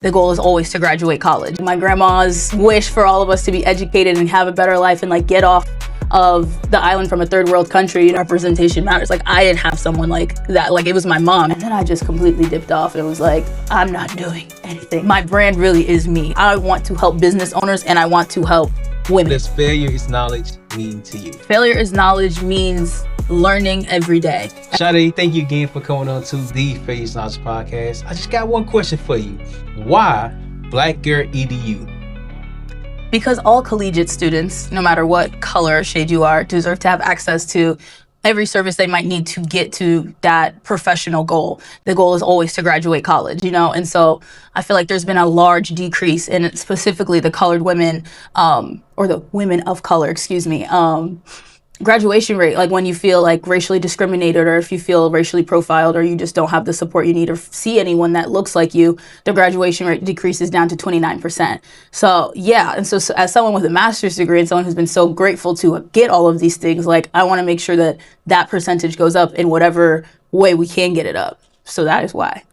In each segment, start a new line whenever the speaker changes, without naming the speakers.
The goal is always to graduate college. My grandma's wish for all of us to be educated and have a better life and like get off of the island from a third world country. Representation matters. Like I didn't have someone like that. Like it was my mom. And then I just completely dipped off. It was like, I'm not doing anything. My brand really is me. I want to help business owners and I want to help women.
Does failure is knowledge mean to you?
Failure is knowledge means learning every day.
Sade, thank you again for coming on to the Failure is Knowledge podcast. I just got one question for you. Why BlackGirlEDU?
Because all collegiate students, no matter what color or shade you are, deserve to have access to every service they might need to get to that professional goal. The goal is always to graduate college, and so I feel like there's been a large decrease in specifically the colored women, or the women of color, graduation rate. Like when you feel like racially discriminated, or if you feel racially profiled, or you just don't have the support you need, or see anyone that looks like you, the graduation rate decreases down to 29%. So yeah, and so as someone with a master's degree and someone who's been so grateful to get all of these things, like I want to make sure that that percentage goes up in whatever way we can get it up. So that is why.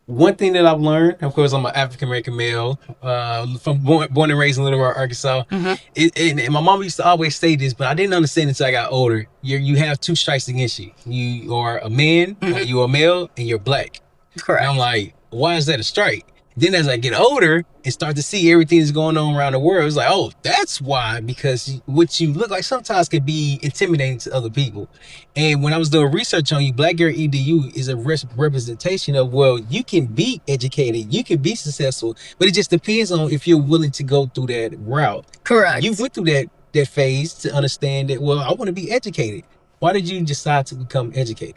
One thing that I've learned, of course, I'm an African-American male, from born and raised in Little Rock, Arkansas. Mm-hmm. And my mom used to always say this, but I didn't understand until I got older. You have two strikes against you. You are a man, mm-hmm. You're a male, and you're black.
Correct.
And I'm like, why is that a strike? Then as I get older and start to see everything that's going on around the world, it's like, oh, that's why, because what you look like sometimes can be intimidating to other people. And when I was doing research on you, BlackGirlEDU is a representation of, well, you can be educated, you can be successful, but it just depends on if you're willing to go through that route.
Correct.
You went through that phase to understand that, well, I want to be educated. Why did you decide to become educated?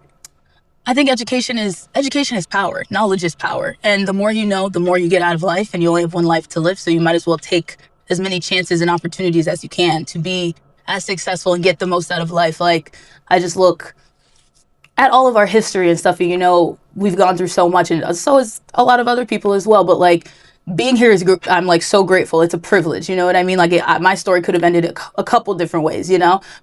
I think education is power. Knowledge is power. And the more you know, the more you get out of life, and you only have one life to live. So you might as well take as many chances and opportunities as you can to be as successful and get the most out of life. Like I just look at all of our history and stuff, and we've gone through so much, and so is a lot of other people as well. But like being here I'm like so grateful. It's a privilege. You know what I mean? Like my story could have ended a couple different ways,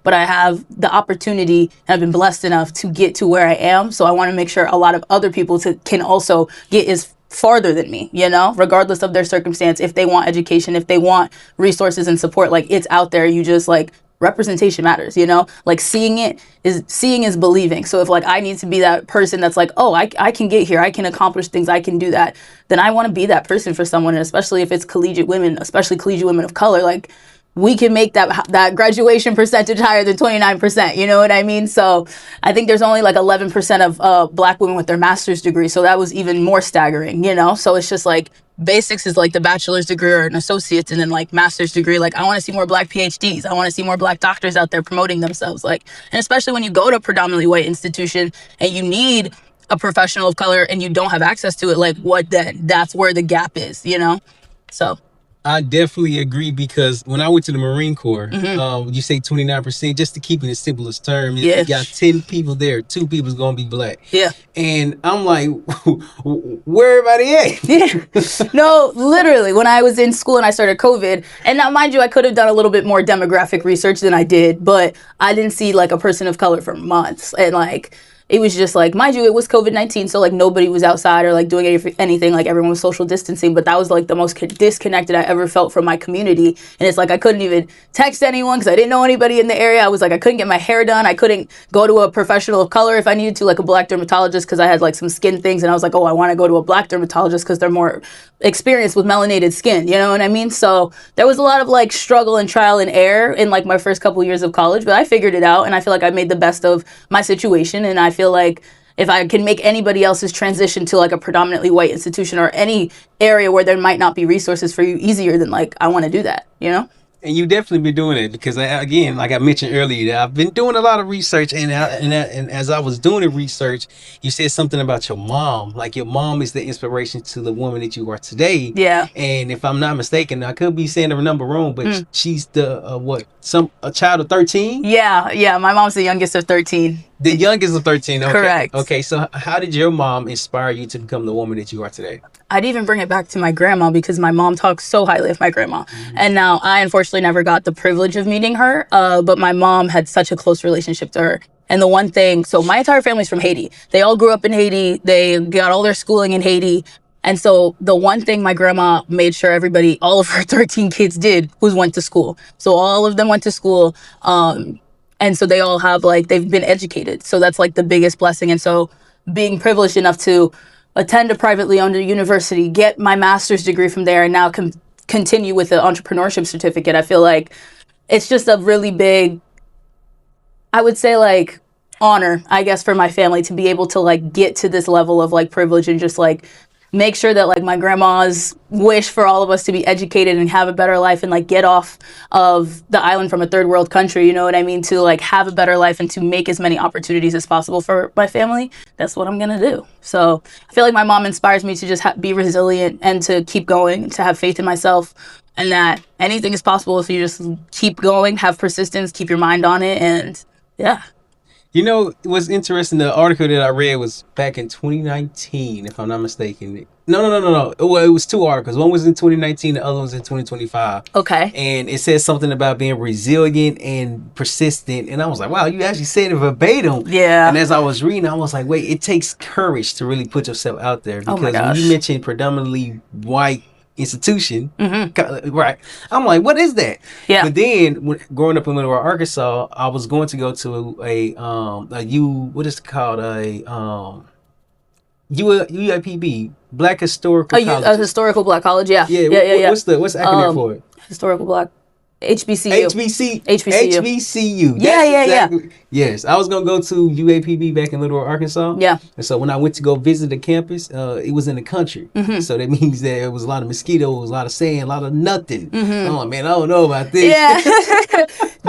but I have the opportunity and I've been blessed enough to get to where I am. So I want to make sure a lot of other people can also get as farther than me, regardless of their circumstance. If they want education, if they want resources and support, like it's out there. You just like, representation matters, like seeing is believing. So if like I need to be that person that's like, oh, I can get here, I can accomplish things, I can do that, then I want to be that person for someone. And especially if it's collegiate women, especially collegiate women of color, like we can make that graduation percentage higher than 29%, you know what I mean? So I think there's only like 11% of Black women with their master's degree. So that was even more staggering, So it's just like basics is like the bachelor's degree or an associate's, and then like master's degree. Like I want to see more Black PhDs. I want to see more Black doctors out there promoting themselves. Like, and especially when you go to a predominantly white institution and you need a professional of color and you don't have access to it, like what then? That's where the gap is, So
I definitely agree, because when I went to the Marine Corps,
mm-hmm.
You say 29%, just to keep it in the simplest term,
yeah.
You got 10 people there, 2 people's going to be Black.
Yeah.
And I'm like, where everybody at?
Yeah. No, literally, when I was in school and I started COVID, and now mind you, I could have done a little bit more demographic research than I did, but I didn't see like a person of color for months. And like, it was just like, mind you, it was COVID-19, so like nobody was outside or like doing anything, like everyone was social distancing, but that was like the most disconnected I ever felt from my community. And it's like I couldn't even text anyone because I didn't know anybody in the area. I was like, I couldn't get my hair done. I couldn't go to a professional of color if I needed to, like a Black dermatologist, because I had like some skin things, and I was like, oh, I want to go to a Black dermatologist because they're more experienced with melanated skin, you know what I mean? So there was a lot of like struggle and trial and error in like my first couple years of college, but I figured it out, and I feel like I made the best of my situation. And I feel like if I can make anybody else's transition to like a predominantly white institution or any area where there might not be resources for you easier, then like I want to do that,
And you definitely been doing it, because again, like I mentioned earlier, I've been doing a lot of research, and as I was doing the research, you said something about your mom. Like your mom is the inspiration to the woman that you are today.
Yeah.
And if I'm not mistaken, I could be saying the number wrong, but she's the a child of 13?
Yeah. My mom's the youngest of 13.
The youngest of 13. Okay.
Correct.
Okay. So how did your mom inspire you to become the woman that you are today?
I'd even bring it back to my grandma, because my mom talks so highly of my grandma. Mm-hmm. And now I unfortunately never got the privilege of meeting her, but my mom had such a close relationship to her. And the one thing, so my entire family's from Haiti. They all grew up in Haiti. They got all their schooling in Haiti. And so the one thing my grandma made sure everybody, all of her 13 kids did, was went to school. So all of them went to school. And so they all have like, they've been educated. So that's like the biggest blessing. And so being privileged enough to attend a privately owned university, get my master's degree from there, and now continue with the entrepreneurship certificate, I feel like it's just a really big, I would say, like, honor, I guess, for my family to be able to like get to this level of like privilege and just like make sure that like my grandma's wish for all of us to be educated and have a better life and like get off of the island from a third world country, you know what I mean, to like have a better life and to make as many opportunities as possible for my family. That's what I'm gonna do. So I feel like my mom inspires me to just be resilient and to keep going, to have faith in myself, and that anything is possible if you just keep going, have persistence, keep your mind on it, and yeah.
You know, it was interesting. The article that I read was back in 2019, if I'm not mistaken. No. Well, it was two articles. One was in 2019, the other one was in 2025.
Okay.
And it said something about being resilient and persistent. And I was like, wow, you actually said it verbatim.
Yeah.
And as I was reading, I was like, wait, it takes courage to really put yourself out there. Because when you mentioned predominantly white institution, right? I'm like, what is that?
Yeah.
But then, growing up in Little Rock, Arkansas, I was going to go to what is it called, UAPB, Black Historical College.
A historical black college, yeah.
Yeah. What's the acronym for it?
Historical black. HBCU.
HBCU.
Yeah.
Yes, I was gonna go to UAPB back in Little Rock, Arkansas.
Yeah.
And so when I went to go visit the campus, it was in the country. So that means that there was a lot of mosquitoes, a lot of sand, a lot of nothing. I'm like, man, I don't know about this.
Yeah.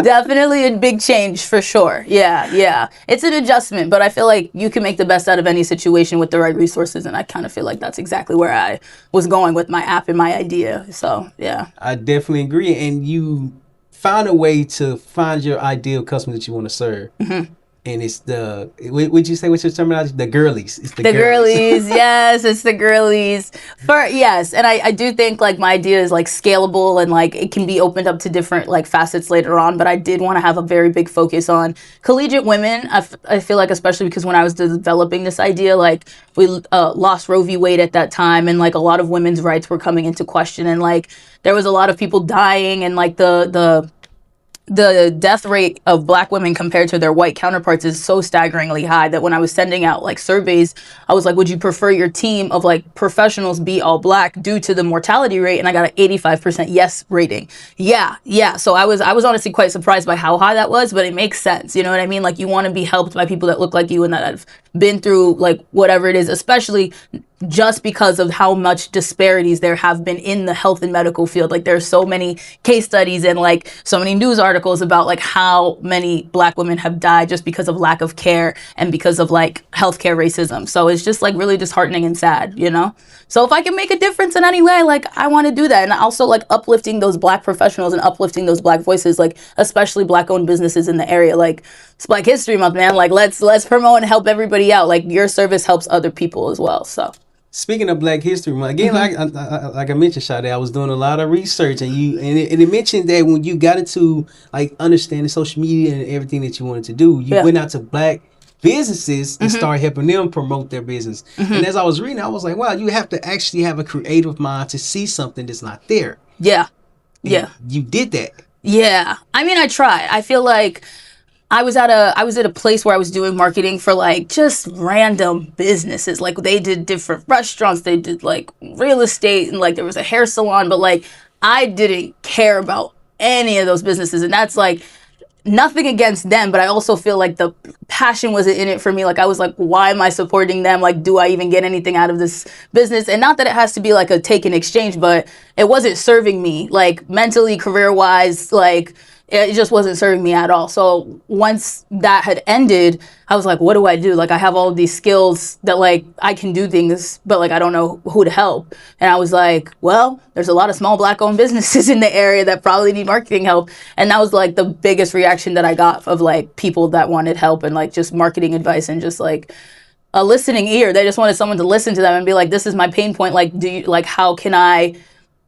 Definitely a big change for sure. Yeah. It's an adjustment, but I feel like you can make the best out of any situation with the right resources, and I kind of feel like that's exactly where I was going with my app and my idea. So yeah.
I definitely agree, and you found a way to find your ideal customer that you want to serve. And it's what'd you say, what's your terminology? The girlies. It's the
girlies. Yes, it's the girlies. And I do think like my idea is like scalable and like it can be opened up to different like facets later on, but I did want to have a very big focus on collegiate women. I feel like, especially because when I was developing this idea, like we lost Roe v. Wade at that time, and like a lot of women's rights were coming into question, and like there was a lot of people dying, and like the death rate of black women compared to their white counterparts is so staggeringly high that when I was sending out like surveys, I was like, would you prefer your team of like professionals be all black due to the mortality rate? And I got an 85% yes rating. Yeah. So I was honestly quite surprised by how high that was, but it makes sense. You know what I mean? Like you want to be helped by people that look like you and that have been through like whatever it is, especially just because of how much disparities there have been in the health and medical field. Like there's so many case studies and like so many news articles about like how many black women have died just because of lack of care and because of like healthcare racism. So it's just like really disheartening and sad, you know? So if I can make a difference in any way, like I want to do that. And also like uplifting those black professionals and uplifting those black voices, like especially black owned businesses in the area. Like it's Black History Month, man. Like let's promote and help everybody out. Like your service helps other people as well. So
speaking of Black History Month, again, like I mentioned, Sade, I was doing a lot of research, and it mentioned that when you got into like understanding social media and everything that you wanted to do, you went out to black businesses and started helping them promote their business. And as I was reading, I was like, wow, you have to actually have a creative mind to see something that's not there.
Yeah.
You did that.
Yeah. I mean, I tried. I feel like I was at a place where I was doing marketing for like just random businesses. Like they did different restaurants, they did like real estate, and like there was a hair salon, but like I didn't care about any of those businesses. And that's like nothing against them, but I also feel like the passion wasn't in it for me. Like I was like, why am I supporting them? Like, do I even get anything out of this business? And not that it has to be like a take and exchange, but it wasn't serving me like mentally, career wise, like it just wasn't serving me at all. So once that had ended, I was like, what do I do? Like I have all of these skills that like I can do things, but like I don't know who to help. And I was like, well, there's a lot of small black owned businesses in the area that probably need marketing help. And that was like the biggest reaction that I got of like people that wanted help and like just marketing advice and just like a listening ear. They just wanted someone to listen to them and be like, this is my pain point. Like, how can I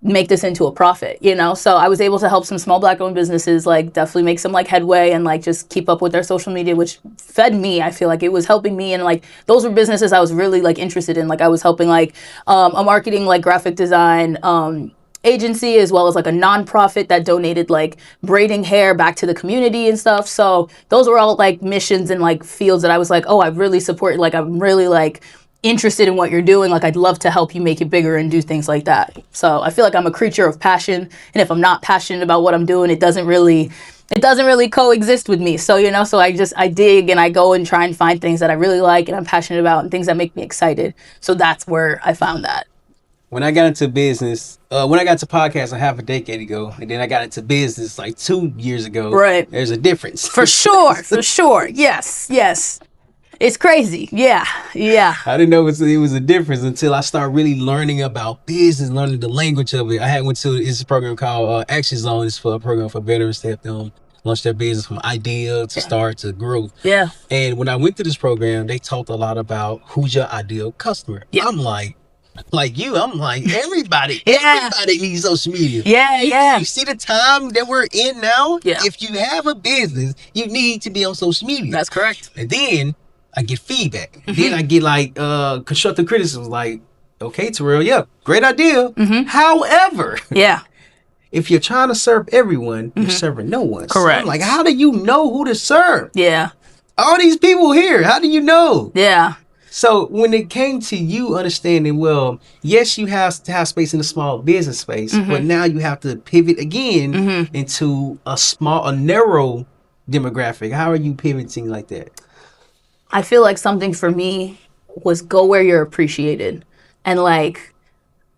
make this into a profit, you know? So I was able to help some small Black owned businesses, like definitely make some like headway and like just keep up with their social media, which fed me. I feel like it was helping me. And like, those were businesses I was really like interested in. Like I was helping like a marketing, like graphic design, agency, as well as like a nonprofit that donated like braiding hair back to the community and stuff. So those were all like missions and like fields that I was like, oh, I really support, like I'm really like interested in what you're doing. Like I'd love to help you make it bigger and do things like that. So I feel like I'm a creature of passion, and if I'm not passionate about what I'm doing, it doesn't really coexist with me. So, you know, so I dig and I go and try and find things that I really like and I'm passionate about and things that make me excited. So that's where I found that.
When I got into business, when I got to podcasting half a decade ago, and then I got into business like 2 years ago,
right?
There's a difference.
For sure, for sure. Yes. It's crazy. Yeah.
I didn't know it was a difference until I started really learning about business, learning the language of it. I went to this program called Action Zone. It's for a program for veterans to help them launch their business from idea to start to growth.
Yeah.
And when I went to this program, they talked a lot about who's your ideal customer. Yeah. I'm like everybody. Everybody needs social media.
Yeah.
You see the time that we're in now?
Yeah.
If you have a business, you need to be on social media.
That's correct.
And then I get feedback. Mm-hmm. Then I get like constructive criticism, like, okay, Terrell, yeah, great idea. Mm-hmm. However, if you're trying to serve everyone, you're serving no one.
Correct.
So I'm like, how do you know who to serve?
Yeah.
All these people here, how do you know?
Yeah.
So when it came to you understanding, well, yes, you have to have space in the small business space, but now you have to pivot again into a narrow demographic. How are you pivoting like that?
I feel like something for me was go where you're appreciated. And like,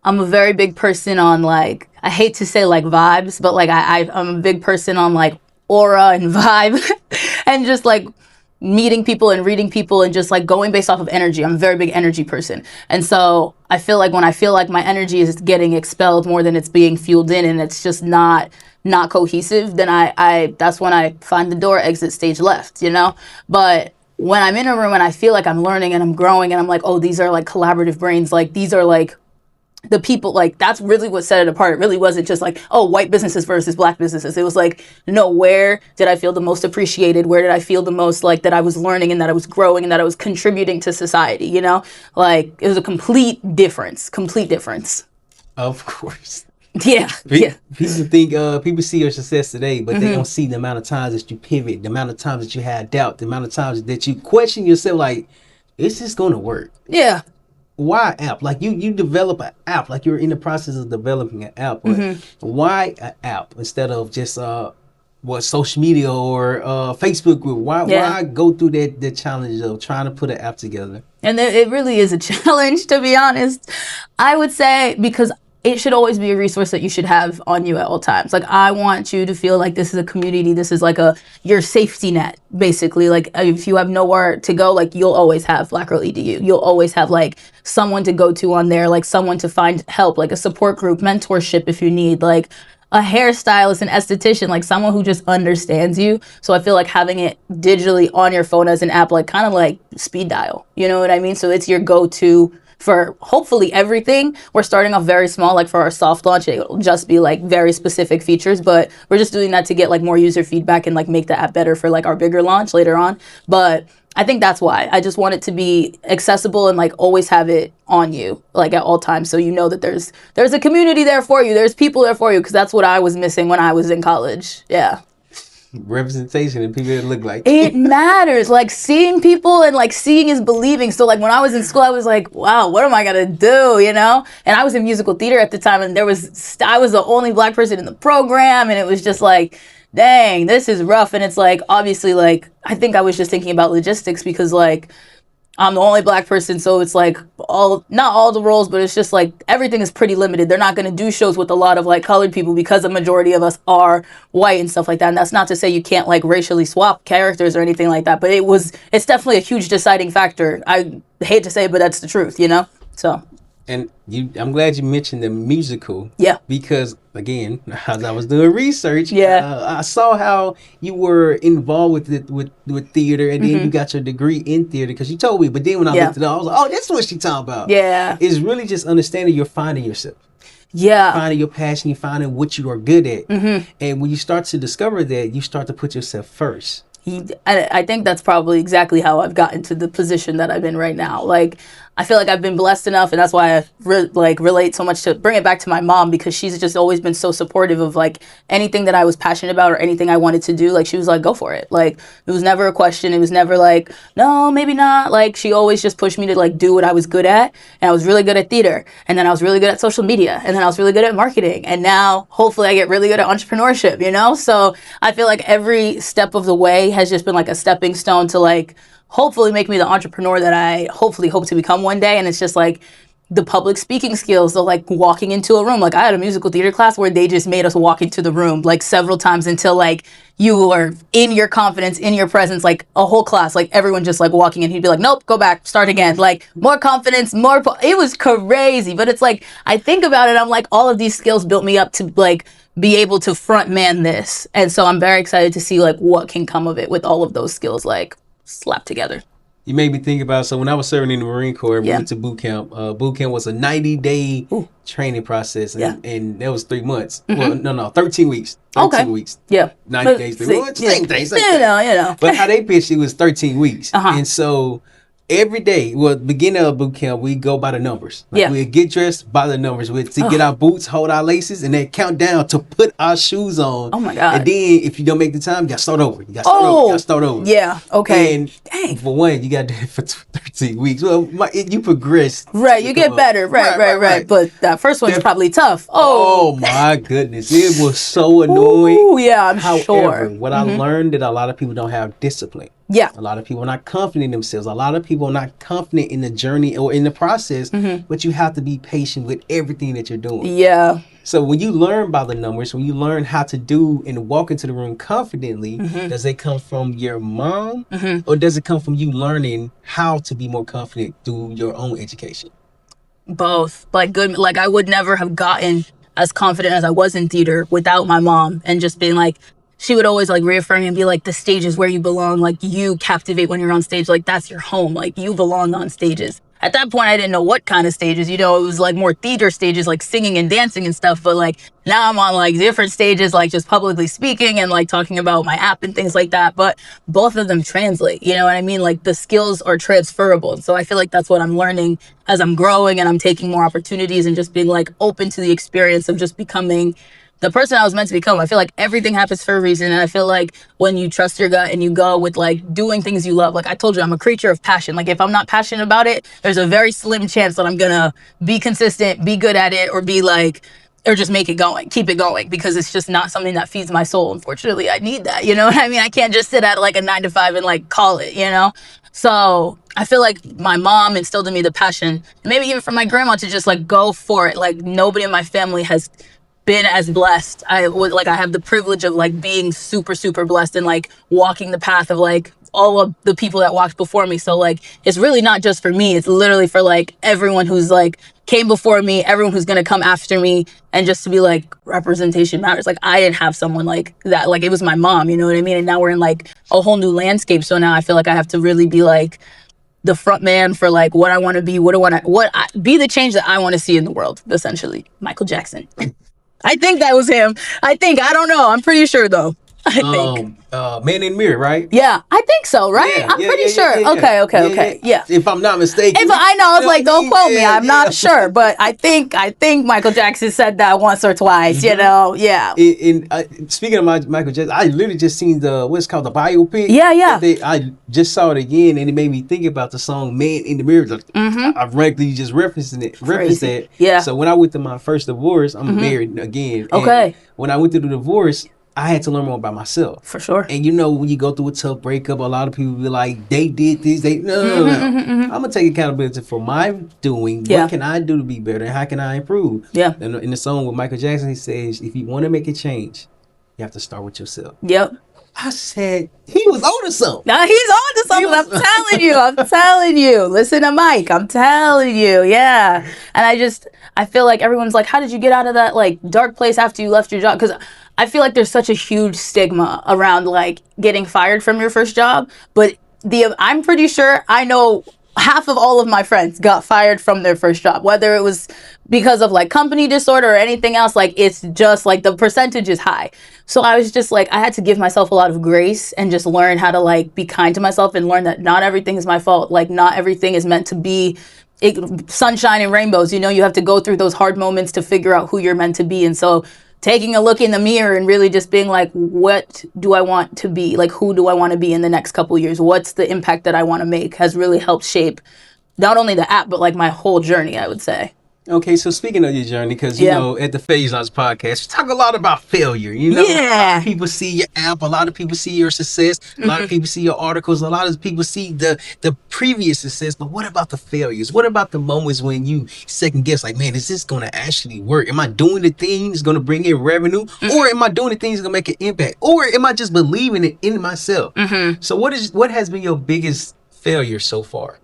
I'm a very big person on like, I hate to say like vibes, but like I'm a big person on like aura and vibe and just like meeting people and reading people and just like going based off of energy. I'm a very big energy person. And so I feel like when I feel like my energy is getting expelled more than it's being fueled in and it's just not cohesive, then I that's when I find the door, exit stage left, you know? But when I'm in a room and I feel like I'm learning and I'm growing and I'm like, oh, these are like collaborative brains. Like these are like the people, like that's really what set it apart. It really wasn't just like, oh, white businesses versus Black businesses. It was like, no, where did I feel the most appreciated? Where did I feel the most like that I was learning and that I was growing and that I was contributing to society, you know? Like it was a complete difference.
Of course.
Yeah.
People think people see your success today, but they don't see the amount of times that you pivot, the amount of times that you had doubt, the amount of times that you question yourself, like, is this going to work?
Yeah.
Why app? Like you develop an app, like you're in the process of developing an app. But why an app instead of just social media or Facebook group? Why go through the challenge of trying to put an app together?
And it really is a challenge, to be honest. I would say because it should always be a resource that you should have on you at all times. Like, I want you to feel like this is a community. This is like your safety net, basically. Like, if you have nowhere to go, like, you'll always have BlackGirlEDU. You'll always have, like, someone to go to on there, like, someone to find help, like a support group, mentorship if you need, like, a hairstylist, an esthetician, like someone who just understands you. So I feel like having it digitally on your phone as an app, like, kind of like speed dial. You know what I mean? So it's your go-to for hopefully everything. We're starting off very small, like for our soft launch, it'll just be like very specific features, but we're just doing that to get like more user feedback and like make the app better for like our bigger launch later on. But I think that's why I just want it to be accessible and like always have it on you, like at all times. So you know that there's a community there for you. There's people there for you. Cause that's what I was missing when I was in college. Yeah.
Representation and people that look like
it matters. Like seeing people and like seeing is believing. So like when I was in school, I was like, wow, what am I gonna do, you know? And I was in musical theater at the time, and I was the only Black person in the program, and it was just like, dang, this is rough. And it's like, obviously, like, I think I was just thinking about logistics because like I'm the only Black person, so it's like not all the roles, but it's just like everything is pretty limited. They're not going to do shows with a lot of like colored people because a majority of us are white and stuff like that. And that's not to say you can't like racially swap characters or anything like that, but it's definitely a huge deciding factor. I hate to say it, but that's the truth, you know? So.
And I'm glad you mentioned the musical.
Yeah.
Because, again, as I was doing research,
I
saw how you were involved with theater, and then you got your degree in theater, because you told me. But then when I looked it up, I was like, oh, that's what she's talking about.
Yeah.
It's really just understanding you're finding yourself.
Yeah.
Finding your passion, you finding what you are good at.
Mm-hmm.
And when you start to discover that, you start to put yourself first.
I think that's probably exactly how I've gotten to the position that I'm in right now. Like, I feel like I've been blessed enough, and that's why I relate so much to bring it back to my mom, because she's just always been so supportive of like anything that I was passionate about or anything I wanted to do. Like, she was like, go for it. Like, it was never a question. It was never like, no, maybe not. Like, she always just pushed me to like do what I was good at. And I was really good at theater, and then I was really good at social media, and then I was really good at marketing, and now hopefully I get really good at entrepreneurship, you know? So I feel like every step of the way has just been like a stepping stone to like hopefully make me the entrepreneur that I hopefully hope to become one day. And it's just like the public speaking skills of like walking into a room. Like, I had a musical theater class where they just made us walk into the room like several times until like you are in your confidence, in your presence, like a whole class, like everyone just like walking in. He'd be like, nope, go back, start again. Like, more confidence, it was crazy. But it's like, I think about it, I'm like, all of these skills built me up to like be able to front man this. And so I'm very excited to see like what can come of it with all of those skills like slapped together.
You made me think about, so when I was serving in the Marine Corps, we
Yeah.
went to boot camp. Boot camp was a 90-day
Ooh.
training process, and,
Yeah.
and that was 3 months. Well, no, 13 weeks. 13
Okay.
weeks.
Yeah.
90 days, 3 months, same thing. Same thing.
You know.
But how they pitched it was 13 weeks.
Uh-huh.
And so every day, well, beginning of boot camp, we go by the numbers. Like,
Yeah.
we get dressed by the numbers. We to get our boots, hold our laces, and then count down to put our shoes on.
Oh my God.
And then if you don't make the time, you got to start over. You got to start over. You got to start over.
Yeah. Okay.
And
Dang.
for one, you got to do it for 13 weeks. Well, you progress.
Right. You get better. Right. But that first one's probably tough.
Oh my goodness. It was so annoying.
Ooh, yeah, I'm
However,
sure.
what I learned that a lot of people don't have discipline.
Yeah.
A lot of people are not confident in themselves. A lot of people are not confident in the journey or in the process, but you have to be patient with everything that you're doing.
Yeah.
So when you learn by the numbers, when you learn how to do and walk into the room confidently, does it come from your mom or does it come from you learning how to be more confident through your own education?
Both. Like, good. Like, I would never have gotten as confident as I was in theater without my mom, and just being like, she would always like reaffirm me and be like, the stage is where you belong. Like, you captivate when you're on stage. Like, that's your home. Like, you belong on stages. At that point, I didn't know what kind of stages. You know, it was like more theater stages, like singing and dancing and stuff. But like now I'm on like different stages, like just publicly speaking and like talking about my app and things like that. But both of them translate, you know what I mean? Like, the skills are transferable. And so I feel like that's what I'm learning as I'm growing and I'm taking more opportunities and just being like open to the experience of just becoming the person I was meant to become. I feel like everything happens for a reason. And I feel like when you trust your gut and you go with like doing things you love, like I told you, I'm a creature of passion. Like, if I'm not passionate about it, there's a very slim chance that I'm gonna be consistent, be good at it, or be like, or just make it going, keep it going, because it's just not something that feeds my soul. Unfortunately, I need that. You know what I mean? I can't just sit at like a 9 to 5 and like call it, you know? So I feel like my mom instilled in me the passion, and maybe even from my grandma, to just like go for it. Like, nobody in my family has been as blessed. I have the privilege of like being super, super blessed and like walking the path of like all of the people that walked before me. So like, it's really not just for me. It's literally for like everyone who's like came before me, everyone who's going to come after me. And just to be like, representation matters. Like, I didn't have someone like that. Like, it was my mom, you know what I mean? And now we're in like a whole new landscape. So now I feel like I have to really be like the front man for like what I want to be, be the change that I want to see in the world, essentially. Michael Jackson. I think that was him. I don't know. I'm pretty sure though. I think.
Man in the Mirror, right?
Yeah, I think so, right?
Yeah,
I'm pretty sure.
Yeah.
Okay. Yeah.
If I'm not mistaken.
I know, it's like, don't quote me. I'm not sure, but I think Michael Jackson said that once or twice. You know, yeah.
Speaking of Michael Jackson, I literally just seen what's called the biopic.
Yeah.
I just saw it again, and it made me think about the song "Man in the Mirror." Like, ironically, just referenced that.
Yeah.
So when I went through my first divorce, I'm married again.
Okay.
And when I went through the divorce, I had to learn more about myself.
For sure.
And you know, when you go through a tough breakup, a lot of people be like, they did this, no. I'm going to take accountability for my doing.
Yeah.
What can I do to be better? And how can I improve?
Yeah.
And in the song with Michael Jackson, he says, if you want to make a change, you have to start with yourself.
Yep.
I said, he was on to something.
Now he's on to something. I'm telling you. Listen to Mike. I'm telling you. Yeah. And I feel like everyone's like, how did you get out of that like dark place after you left your job? Because I feel like there's such a huge stigma around like getting fired from your first job. But I'm pretty sure I know half of all of my friends got fired from their first job, whether it was because of like company disorder or anything else. Like, it's just like the percentage is high. So I was just like, I had to give myself a lot of grace and just learn how to like be kind to myself and learn that not everything is my fault. Like, not everything is meant to be sunshine and rainbows. You have to go through those hard moments to figure out who you're meant to be. And so taking a look in the mirror and really just being like, what do I want to be? Like, who do I want to be in the next couple of years? What's the impact that I want to make has really helped shape not only the app, but like my whole journey, I would say.
Okay, so speaking of your journey, because at the Phase Lots podcast, we talk a lot about failure. A lot of people see your app, a lot of people see your success, a lot of people see your articles, a lot of people see the previous success. But what about the failures? What about the moments when you second guess, like, man, is this going to actually work? Am I doing the things going to bring in revenue, or am I doing the things going to make an impact, or am I just believing it in myself? So what has been your biggest failure so far?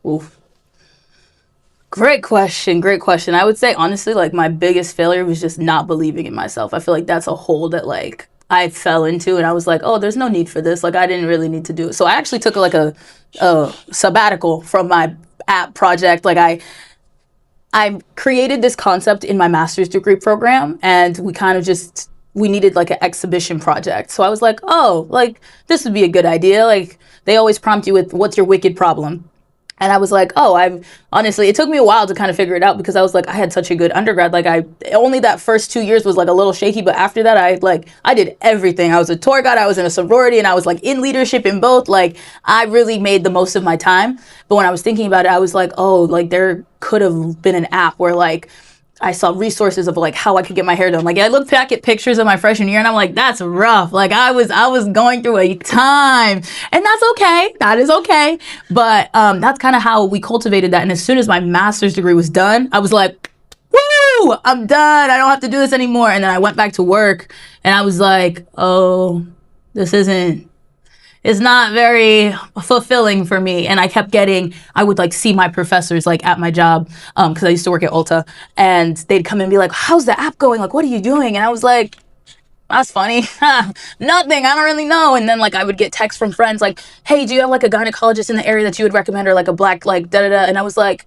Oof. Great question. I would say, honestly, like, my biggest failure was just not believing in myself. I feel like that's a hole that, like, I fell into, and I was like, oh, there's no need for this. Like, I didn't really need to do it. So I actually took, like, a sabbatical from my app project. Like, I created this concept in my master's degree program, and we needed, like, an exhibition project. So I was like, oh, like, this would be a good idea. Like, they always prompt you with, what's your wicked problem? And I was like, honestly, it took me a while to kind of figure it out, because I was like, I had such a good undergrad. Like, only that first 2 years was like a little shaky. But after that, I did everything. I was a tour guide, I was in a sorority, and I was like in leadership in both. Like, I really made the most of my time. But when I was thinking about it, I was like, oh, like, there could have been an app where, like, I saw resources of like how I could get my hair done. Like, I looked back at pictures of my freshman year and I'm like, that's rough. Like, I was going through a time, and that's okay. That is okay. But that's kind of how we cultivated that. And as soon as my master's degree was done, I was like, woo, I'm done. I don't have to do this anymore. And then I went back to work and I was like, oh, it's not very fulfilling for me. And I would like see my professors like at my job, because I used to work at Ulta, and they'd come and be like, how's the app going? Like, what are you doing? And I was like, that's funny. Nothing. I don't really know. And then like I would get texts from friends like, hey, do you have like a gynecologist in the area that you would recommend, or like a black like da-da-da? And I was like,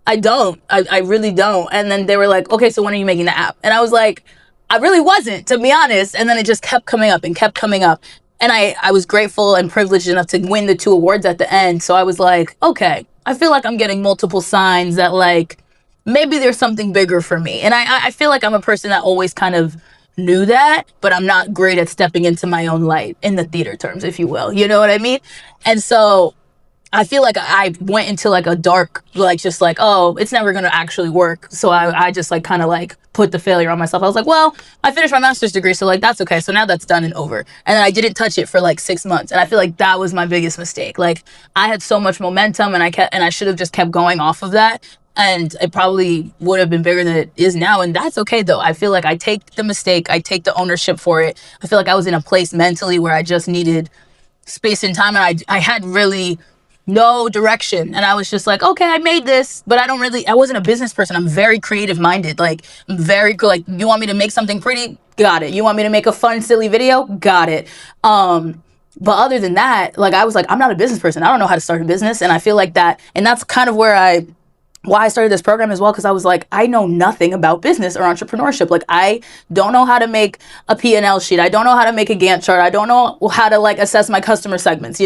I don't. I really don't. And then they were like, okay, so when are you making the app? And I was like, I really wasn't, to be honest. And then it just kept coming up and kept coming up. And I was grateful and privileged enough to win the 2 awards at the end. So I was like, okay, I feel like I'm getting multiple signs that like maybe there's something bigger for me. And I feel like I'm a person that always kind of knew that, but I'm not great at stepping into my own light, in the theater terms, if you will. You know what I mean? And so I feel like I went into like a dark, like just like, oh, it's never going to actually work. So I just like kind of like put the failure on myself. I was like, well, I finished my master's degree, so like that's okay. So now that's done and over. And then I didn't touch it for like 6 months. And I feel like that was my biggest mistake. Like, I had so much momentum, and I should have just kept going off of that. And it probably would have been bigger than it is now. And that's okay though. I feel like I take the mistake, I take the ownership for it. I feel like I was in a place mentally where I just needed space and time, and I had really no direction. And I was just like, okay, I made this, but I wasn't a business person. I'm very creative minded. Like, I'm very good. Like, you want me to make something pretty? Got it. You want me to make a fun, silly video? Got it. But other than that, like, I was like, I'm not a business person. I don't know how to start a business. And I feel like that, and that's kind of why I started this program as well, because I was like, I know nothing about business or entrepreneurship. Like, I don't know how to make a P&L sheet. I don't know how to make a Gantt chart. I don't know how to like assess my customer segments,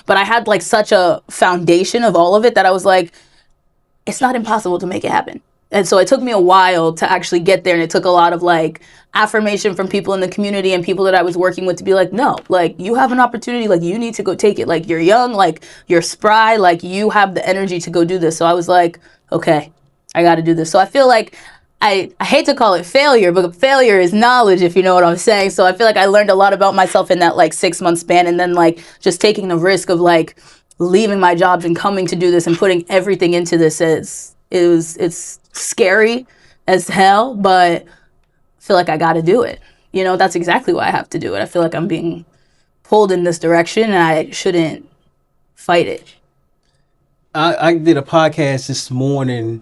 But I had like such a foundation of all of it that I was like, it's not impossible to make it happen. And so it took me a while to actually get there. And it took a lot of like affirmation from people in the community and people that I was working with to be like, no, like, you have an opportunity, like, you need to go take it. Like, you're young, like, you're spry, like, you have the energy to go do this. So I was like, okay, I got to do this. So I feel like I hate to call it failure, but failure is knowledge, if you know what I'm saying. So I feel like I learned a lot about myself in that like 6-month span. And then like just taking the risk of like leaving my jobs and coming to do this and putting everything into this it's scary as hell, but I feel like I got to do it. That's exactly why I have to do it. I feel like I'm being pulled in this direction and I shouldn't fight it.
I did a podcast this morning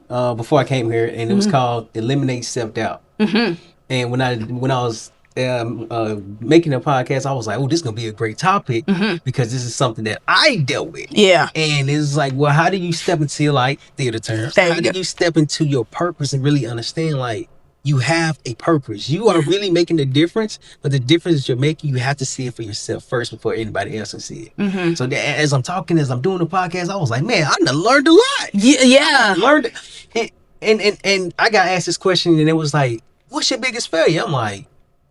before I came here, and it was called "Eliminate Self-Doubt." And when I was making a podcast, I was like, oh, this is gonna be a great topic because this is something that I dealt with.
Yeah.
And it's like, well, how do you step into your life, theater terms?
There you
How
go.
do you step into your purpose and really understand like you have a purpose? You are really making the difference, but the difference you're making, you have to see it for yourself first before anybody else can see it. So that, as I'm talking, as I'm doing the podcast, I was like, man, I done learned a lot.
Yeah.
I learned it. And I got asked this question, and it was like, what's your biggest failure? I'm like,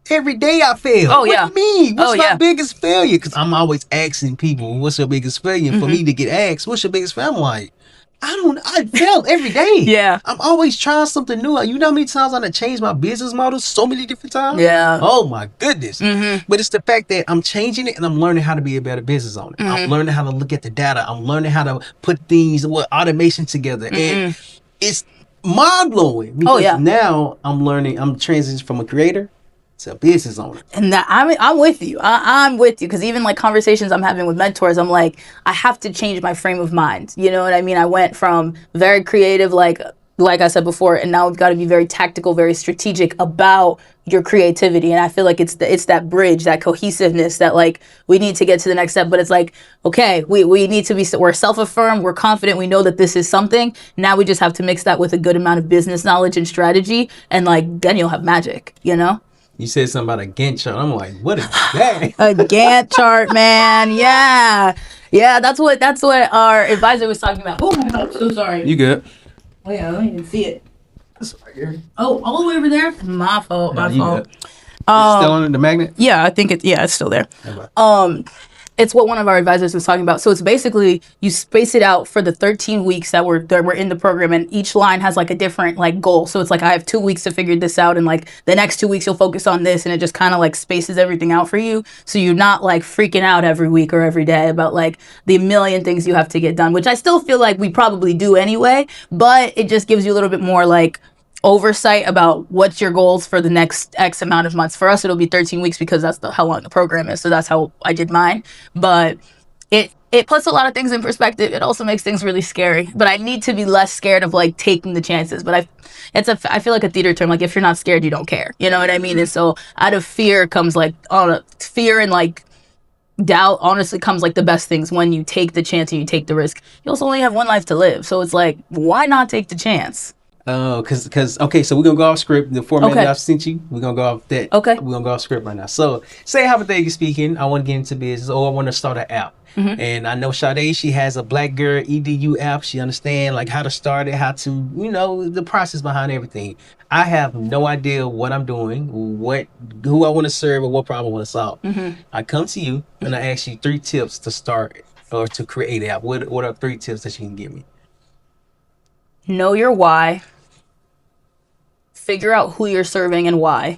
every day I fail.
Oh, yeah.
What do you mean? What's my
yeah.
biggest failure? Because I'm always asking people, what's your biggest failure? For me to get asked, what's your biggest failure? I'm like, I fail every day.
Yeah.
I'm always trying something new. You know how many times I done changed my business model so many different times?
Yeah.
Oh my goodness. But it's the fact that I'm changing it and I'm learning how to be a better business owner. I'm learning how to look at the data. I'm learning how to put things, automation together. And it's mind blowing because now I'm transitioning from a creator to a business owner.
And that I'm with you. I'm with you because even like conversations I'm having with mentors, I'm like, I have to change my frame of mind. You know what I mean? I went from very creative, like I said before, and now we've got to be very tactical, very strategic about your creativity. And I feel like it's that bridge, that cohesiveness that like we need to get to the next step. But it's like, okay, we need to we're self-affirmed, we're confident, we know that this is something. Now we just have to mix that with a good amount of business knowledge and strategy, and like then you'll have magic, you know?
You said something about a Gantt chart. I'm like, what is that?
A Gantt chart, man. Yeah. Yeah, that's what our advisor was talking about. Oh my God, I'm so sorry.
You good?
Oh yeah, I don't even see it.
That's right here.
Oh, all the way over there? My fault, my fault.
Good. Still on the magnet?
Yeah, I think it's still there. Okay. It's what one of our advisors was talking about. So it's basically you space it out for the 13 weeks that we're in the program, and each line has like a different like goal. So it's like I have 2 weeks to figure this out, and like the next 2 weeks you'll focus on this, and it just kind of like spaces everything out for you. So you're not like freaking out every week or every day about like the million things you have to get done, which I still feel like we probably do anyway, but it just gives you a little bit more like oversight about what's your goals for the next X amount of months. For us, it'll be 13 weeks because that's how long the program is. So that's how I did mine. But it puts a lot of things in perspective. It also makes things really scary. But I need to be less scared of like taking the chances. But I feel like a theater term, like if you're not scared, you don't care. You know what I mean? And so out of fear comes like fear and like doubt honestly comes like the best things when you take the chance and you take the risk. You also only have one life to live. So it's like, why not take the chance?
Oh, okay, so we're gonna go off script. The format that I've sent you, we're gonna go off that.
Okay.
We're gonna go off script right now. So, say hypothetically speaking, I want to get into business, or I want to start an app. And I know Sade, she has a BlackGirlEDU app. She understands like how to start it, how to, the process behind everything. I have no idea what I'm doing, who I want to serve, or what problem I want to solve. I come to you and I ask you 3 tips to start or to create an app. What are 3 tips that you can give me?
Know your why. Figure out who you're serving and why,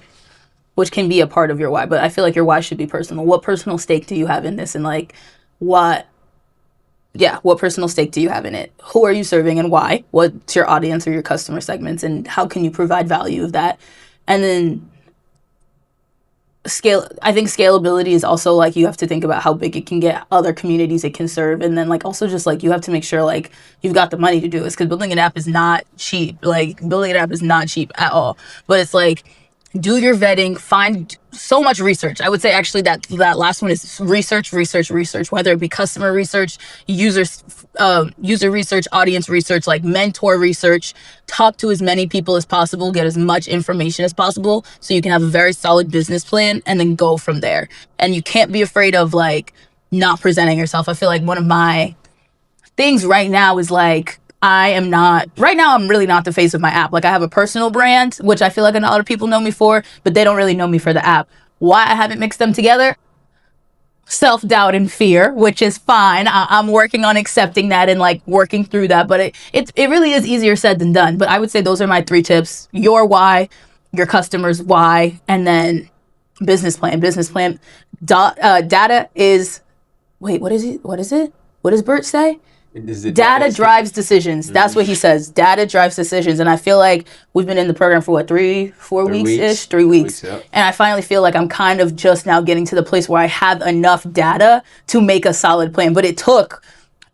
which can be a part of your why. But I feel like your why should be personal. What personal stake do you have in this? And like, what personal stake do you have in it? Who are you serving and why? What's your audience or your customer segments? And how can you provide value of that? And then I think scalability is also like you have to think about how big it can get, other communities it can serve, and then like also just like you have to make sure like you've got the money to do this, because building an app is not cheap. Like building an app is not cheap at all. But it's like, do your vetting, find so much research. I would say actually that last one is research, whether it be customer research, user research, audience research, like mentor research. Talk to as many people as possible, get as much information as possible so you can have a very solid business plan and then go from there. And you can't be afraid of like not presenting yourself. I feel like one of my things right now is like, I'm really not the face of my app. Like I have a personal brand, which I feel like a lot of people know me for, but they don't really know me for the app. Why I haven't mixed them together? Self-doubt and fear, which is fine. I'm working on accepting that and like working through that, but it really is easier said than done. But I would say those are my 3 tips: your why, your customers' why, and then business plan. Data is, wait, what is it? What does Bert say? Data drives decisions. That's what he says. Data drives decisions. And I feel like we've been in the program for what, 3-4 weeks-ish? 3 weeks. Yep. And I finally feel like I'm kind of just now getting to the place where I have enough data to make a solid plan. But it took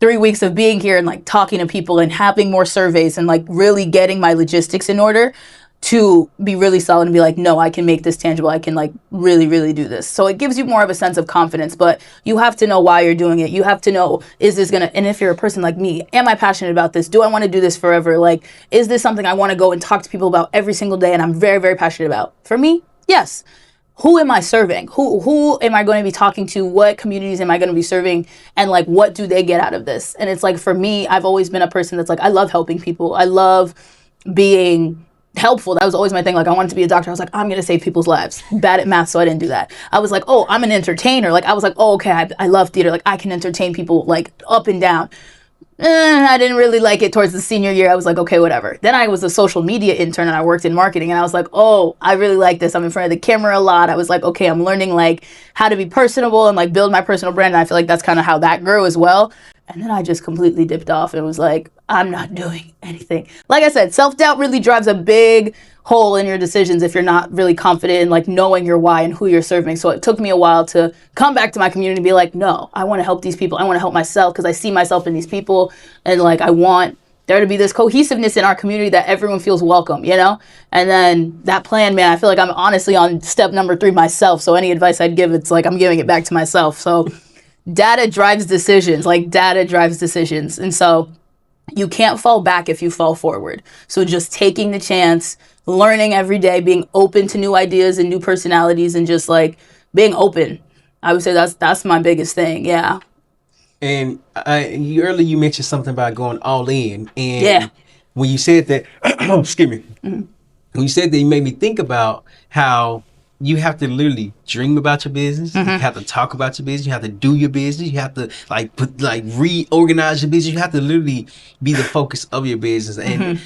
3 weeks of being here and like talking to people and having more surveys and like really getting my logistics in order. to be really solid and be like, no, I can make this tangible. I can like really, really do this. So it gives you more of a sense of confidence, but you have to know why you're doing it. You have to know, is this going to, and if you're a person like me, am I passionate about this? Do I want to do this forever? Like, is this something I want to go and talk to people about every single day and I'm very, very passionate about? For me, yes. Who am I serving? Who am I going to be talking to? What communities am I going to be serving? And like, what do they get out of this? And it's like, for me, I've always been a person that's like, I love helping people. I love being helpful. That was always my thing. Like, I wanted to be a doctor. I was like, I'm going to save people's lives. Bad at math, so I didn't do that. I was like, oh, I'm an entertainer. Like, I was like, oh, okay, I love theater. Like, I can entertain people like up and down. I didn't really like it towards the senior year. I was like, okay, whatever. Then I was a social media intern and I worked in marketing and I was like, oh, I really like this. I'm in front of the camera a lot. I was like, okay, I'm learning like how to be personable and like build my personal brand. And I feel like that's kind of how that grew as well. And then I just completely dipped off and was like, I'm not doing anything. Like I said, self-doubt really drives a big hole in your decisions if you're not really confident in like knowing your why and who you're serving. So it took me a while to come back to my community and be like, no, I want to help these people. I want to help myself because I see myself in these people. And like, I want there to be this cohesiveness in our community that everyone feels welcome, you know? And then that plan, man, I feel like I'm honestly on step number 3 myself. So any advice I'd give, it's like I'm giving it back to myself. So data drives decisions, And so you can't fall back if you fall forward. So just taking the chance, learning every day, being open to new ideas and new personalities, and just like being open. I would say that's my biggest thing. Yeah.
And earlier you mentioned something about going all in. And
yeah.
When you said that, excuse me, when you said that, you made me think about how you have to literally dream about your business. You have to talk about your business. You have to do your business. You have to reorganize your business. You have to literally be the focus of your business. And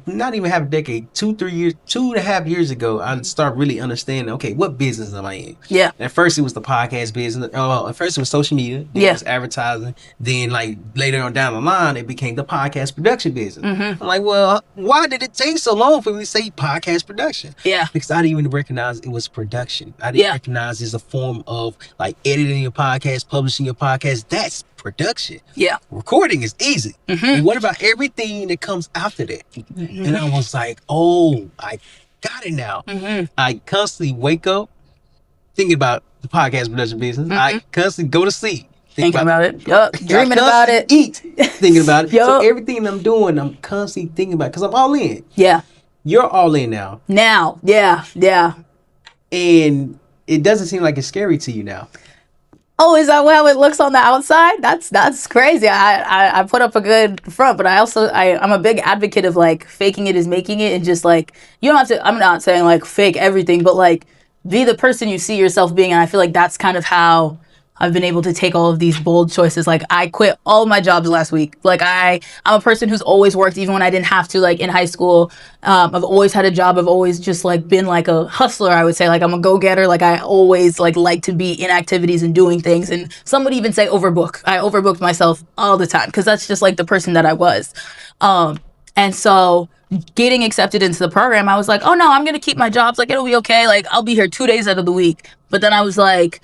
not even half a decade, 2.5 years ago, I started really understanding, okay, what business am I in?
Yeah.
At first it was the podcast business. At first it was social media. Then it was advertising. Then like later on down the line, it became the podcast production business. I'm like, well, why did it take so long for me to say podcast production?
Yeah.
Because I didn't even recognize it was production. I didn't recognize it's a form of like editing your podcast, publishing your podcast. That's production.
Yeah.
Recording is easy. And what about everything that comes after that? And I was like, oh, I got it now. I constantly wake up thinking about the podcast production business. I constantly go to sleep
thinking about it. Yup. Dreaming about it.
Eat thinking about it. So everything I'm doing, I'm constantly thinking about it because I'm all in.
Yeah. You're
all in now.
Yeah.
And it doesn't seem like it's scary to you now.
Oh, is that how it looks on the outside? That's crazy. I put up a good front, but I'm a big advocate of like faking it is making it, and just like you don't have to. I'm not saying like fake everything, but like be the person you see yourself being. And I feel like that's kind of how I've been able to take all of these bold choices. Like I quit all of my jobs last week. Like I'm a person who's always worked even when I didn't have to, like in high school. I've always had a job. I've always just like been like a hustler, I would say. Like I'm a go-getter. Like I always like to be in activities and doing things. And some would even say overbook. I overbooked myself all the time because that's just like the person that I was. And so getting accepted into the program, I was like, oh no, I'm going to keep my jobs. Like it'll be okay. Like I'll be here 2 days out of the week. But then I was like,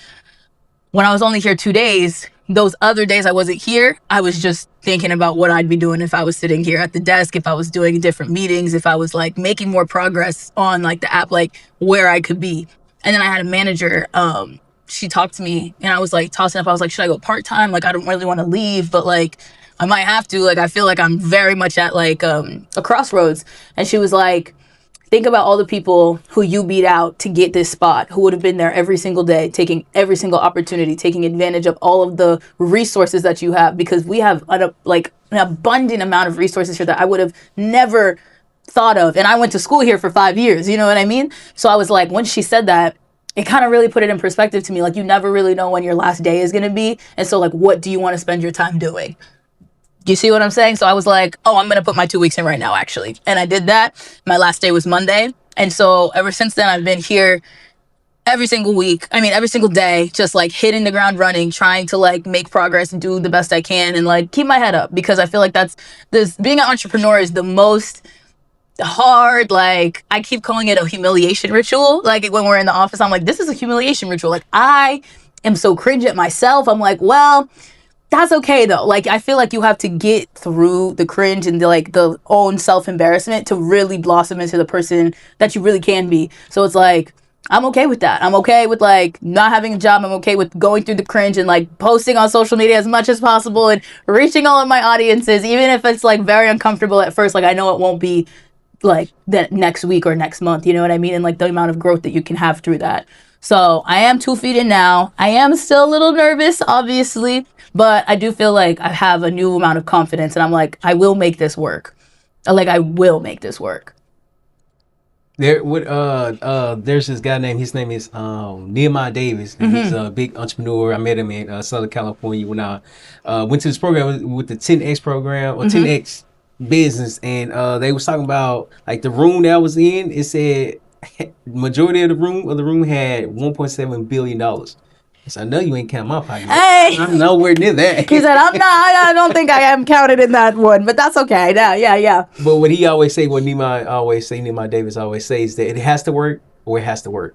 when I was only here 2 days, those other days I wasn't here, I was just thinking about what I'd be doing if I was sitting here at the desk, if I was doing different meetings, if I was like making more progress on like the app, like where I could be. And then I had a manager, she talked to me and I was like tossing up. I was like, should I go part-time? Like, I don't really want to leave, but like, I might have to. Like, I feel like I'm very much at like a crossroads. And she was like, think about all the people who you beat out to get this spot, who would have been there every single day, taking every single opportunity, taking advantage of all of the resources that you have, because we have an abundant amount of resources here that I would have never thought of. And I went to school here for 5 years, you know what I mean? So I was like, when she said that, it kind of really put it in perspective to me. Like, you never really know when your last day is going to be. And so like, what do you want to spend your time doing? Do you see what I'm saying? So I was like, oh, I'm going to put my 2 weeks in right now, actually. And I did that. My last day was Monday. And so ever since then, I've been here every single day, just like hitting the ground running, trying to like make progress and do the best I can and like keep my head up, because I feel like being an entrepreneur is the most hard. Like, I keep calling it a humiliation ritual. Like when we're in the office, I'm like, this is a humiliation ritual. Like I am so cringe at myself. I'm like, well, that's okay though. Like, I feel like you have to get through the cringe and the own self-embarrassment to really blossom into the person that you really can be. So it's like, I'm okay with that. I'm okay with like not having a job. I'm okay with going through the cringe and like posting on social media as much as possible and reaching all of my audiences, even if it's like very uncomfortable at first. Like, I know it won't be like that next week or next month, you know what I mean? And like the amount of growth that you can have through that. So I am 2 feet in now. I am still a little nervous, obviously, but I do feel like I have a new amount of confidence and I'm like, I will make this work. Like, I will make this work.
There's this guy named, his name is Nehemiah Davis. And he's a big entrepreneur. I met him in Southern California when I went to this program with the 10X program or 10X business, and they was talking about like the room that I was in. It said majority of the room had $1.7 billion. So I know you ain't counting my pocket.
Hey,
I'm nowhere near that.
he said, I'm not, I don't think I am counted in that one, but that's okay. Yeah.
But what he always say, what Nehemiah Davis always says, that it has to work or it has to work.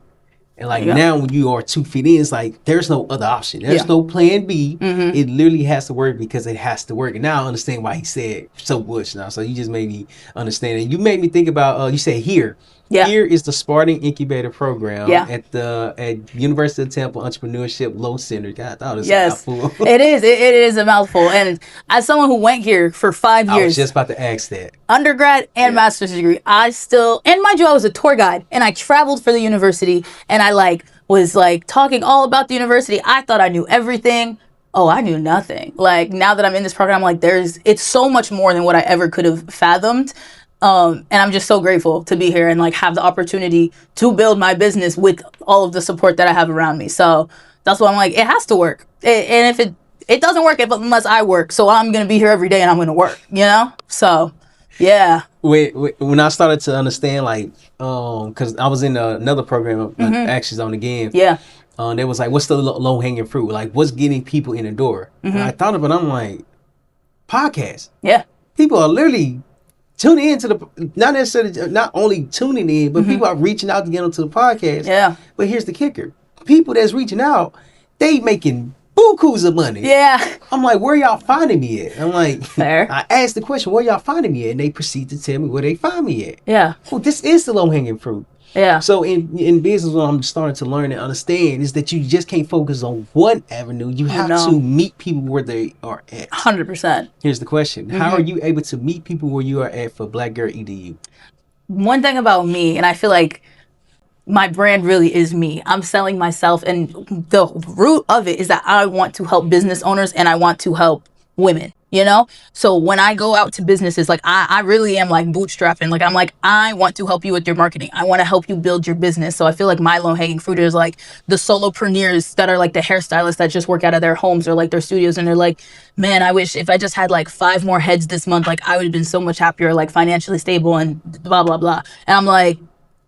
And like now when you are 2 feet in, it's like there's no other option. There's no plan B. It literally has to work because it has to work. And now I understand why he said so much now. So you just made me understand it. You made me think about, you said here. Yeah. Here is the Spartan Incubator Program at University of Tampa Entrepreneurship Law Center. God, I thought it was a mouthful.
It is. It is a mouthful. And as someone who went here for 5 years. I
was just about to ask that.
Undergrad and master's degree. And mind you, I was a tour guide and I traveled for the university and I was talking all about the university. I thought I knew everything. Oh, I knew nothing. Like, now that I'm in this program, I'm like, it's so much more than what I ever could have fathomed. And I'm just so grateful to be here and have the opportunity to build my business with all of the support that I have around me. So that's why I'm like, it has to work. And if it doesn't work unless I work. So I'm going to be here every day and I'm going to work, So, yeah.
When I started to understand, because I was in another program, Actions on the Game.
Yeah.
There was what's the low hanging fruit? Like, what's getting people in the door? And I thought of it. I'm like, podcasts.
Yeah.
People are literally tuning in to not only tuning in, but people are reaching out to get onto the podcast.
Yeah.
But here's the kicker. People that's reaching out, they making bukus of money.
Yeah.
I'm like, where y'all finding me at? I'm like,
fair.
I asked the question, where y'all finding me at? And they proceed to tell me where they find me at.
Yeah.
Well, this is the low hanging fruit.
Yeah.
So in business, what I'm starting to learn and understand is that you just can't focus on one avenue. You have to meet people where they are at.
100%.
Here's the question. How are you able to meet people where you are at for BlackGirlEDU?
One thing about me, and I feel like my brand really is me. I'm selling myself, and the root of it is that I want to help business owners and I want to help women. So when I go out to businesses, I really am bootstrapping. I'm like, I want to help you with your marketing. I want to help you build your business. So I feel like my low hanging fruit is the solopreneurs that are the hairstylists that just work out of their homes or their studios. And they're like, man, I wish if I just had 5 more heads this month, I would have been so much happier, financially stable and blah, blah, blah. And I'm like,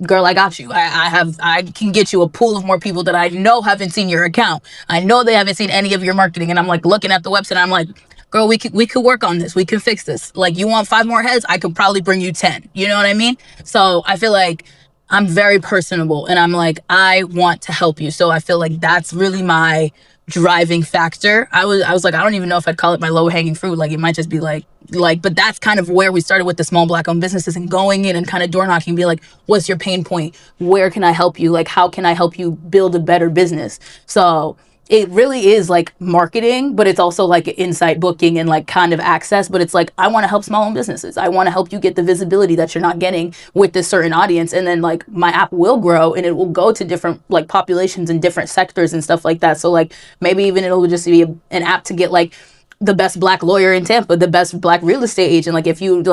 girl, I got you. I can get you a pool of more people that I know haven't seen your account. I know they haven't seen any of your marketing. And I'm looking at the website and I'm like, girl, we could work on this. We can fix this. You want 5 more heads? I could probably bring you 10. You know what I mean? So I feel like I'm very personable and I'm like, I want to help you. So I feel like that's really my driving factor. I was like, I don't even know if I'd call it my low hanging fruit. It might just be but that's kind of where we started with the small Black owned businesses and going in and kind of door knocking, be like, what's your pain point? Where can I help you? How can I help you build a better business? So it really is marketing, but it's also insight booking and kind of access. But it's I want to help small owned businesses. I want to help you get the visibility that you're not getting with this certain audience. And then my app will grow and it will go to different populations in different sectors and stuff like that. So maybe even it'll just be an app to get the best Black lawyer in Tampa, the best Black real estate agent. If you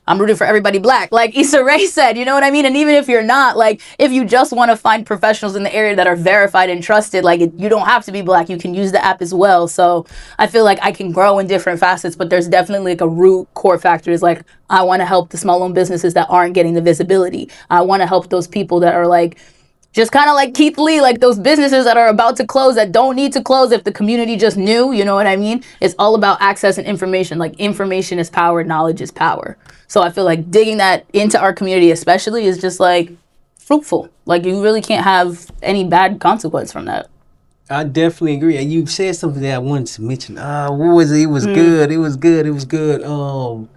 I'm rooting for everybody Black, Issa Rae said, you know what I mean? And even if you're not, if you just want to find professionals in the area that are verified and trusted, you don't have to be Black. You can use the app as well. So I feel I can grow in different facets, but there's definitely a root core factor is I want to help the small owned businesses that aren't getting the visibility. I want to help those people that are just kind of like Keith Lee, those businesses that are about to close that don't need to close if the community just knew, you know what I mean? It's all about access and information. Information is power, knowledge is power. So I feel digging that into our community especially is just fruitful. You really can't have any bad consequence from that.
I definitely agree. And you said something that I wanted to mention. What was it? It was good. It was good. It was good.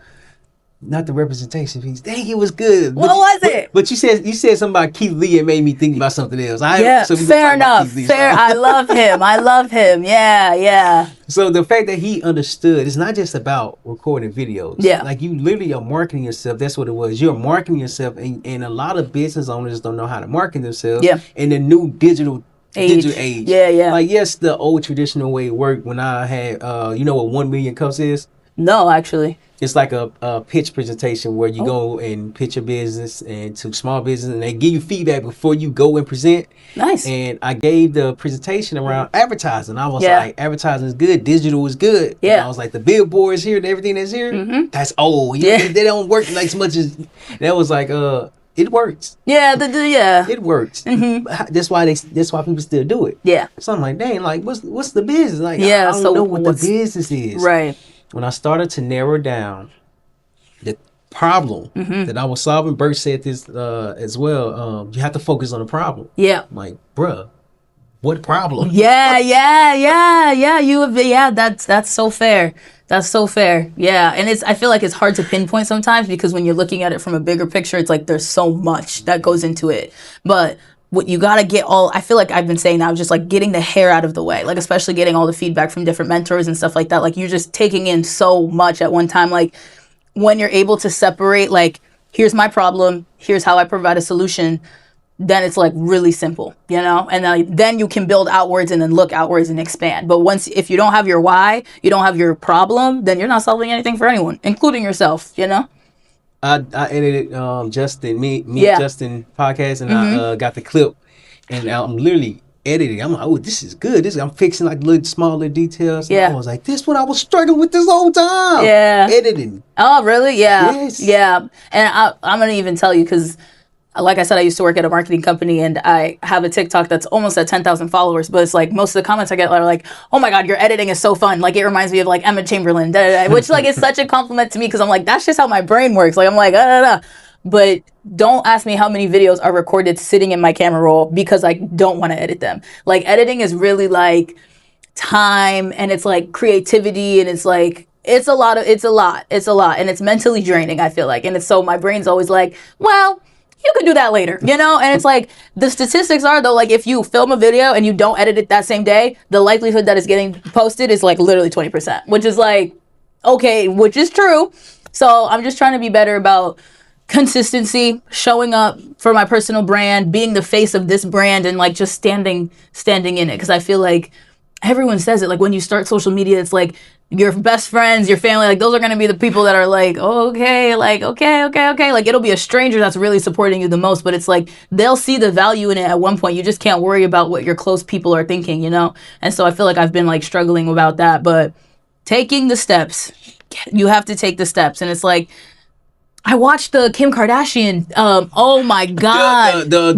Not the representation piece. Dang, it was good.
What was it?
But you said something about Keith Lee and made me think about something else.
So fair enough. Fair. I love him. I love him. Yeah, yeah.
So the fact that he understood, it's not just about recording videos.
Yeah.
Like you literally are marketing yourself. That's what it was. You're marketing yourself, and a lot of business owners don't know how to market themselves.
Yeah.
In the new digital age.
Yeah, yeah.
Like yes, the old traditional way it worked when I had you know what 1 million cups is?
No, actually.
It's like a pitch presentation where you go and pitch your business and to small business, and they give you feedback before you go and present.
Nice.
And I gave the presentation around advertising. I was like, advertising is good, digital is good.
Yeah.
And I was like, the billboards here and everything that's here, that's old. You know, they don't work like as much as that. Was like, it works.
Yeah,
it works. That's why people still do it.
Yeah.
So I'm like, dang, like what's the business? Like,
yeah,
I don't know what the business is.
Right.
When I started to narrow down the problem that I was solving, Bert said this as well. You have to focus on the problem.
Yeah.
I'm like, bruh, what problem?
Yeah. That's so fair. That's so fair. Yeah. And I feel like it's hard to pinpoint sometimes because when you're looking at it from a bigger picture, it's like there's so much that goes into it. But what you got to get I feel like I've been saying now, just like getting the hair out of the way, like especially getting all the feedback from different mentors and stuff like that. Like you're just taking in so much at one time. Like when you're able to separate, like, here's my problem, here's how I provide a solution, then it's like really simple, you know? And then you can build outwards and then look outwards and expand. But if you don't have your why, you don't have your problem, then you're not solving anything for anyone, including yourself, you know?
I edited Justin podcast, and I got the clip, and I'm literally editing. I'm like, oh, this is good. I'm fixing like smaller details.
Yeah.
And I was like, this is what I was struggling with this whole time.
Yeah.
Editing.
Oh, really? Yeah.
Yes.
Yeah. And I'm going to even tell you, because like I said, I used to work at a marketing company, and I have a TikTok that's almost at 10,000 followers. But it's like most of the comments I get are like, "Oh my God, your editing is so fun! Like it reminds me of like Emma Chamberlain," which like is such a compliment to me because I'm like, that's just how my brain works. Like I'm like, But don't ask me how many videos are recorded sitting in my camera roll because I don't want to edit them. Like editing is really like time, and it's like creativity, and it's like it's a lot, and it's mentally draining. I feel like, and it's so my brain's always like, well, you could do that later, you know? And it's like, the statistics are though, like if you film a video and you don't edit it that same day, the likelihood that it's getting posted is like literally 20%, which is like, okay, which is true. So I'm just trying to be better about consistency, showing up for my personal brand, being the face of this brand, and like just standing in it. Cause I feel like everyone says it, like when you start social media, it's like your best friends, your family, like those are going to be the people that are like, okay, like, okay. Like it'll be a stranger that's really supporting you the most, but it's like, they'll see the value in it at one point. You just can't worry about what your close people are thinking, you know? And so I feel like I've been like struggling about that, but taking the steps, you have to take the steps. And it's like, I watched the Kim Kardashian. Oh my God!
The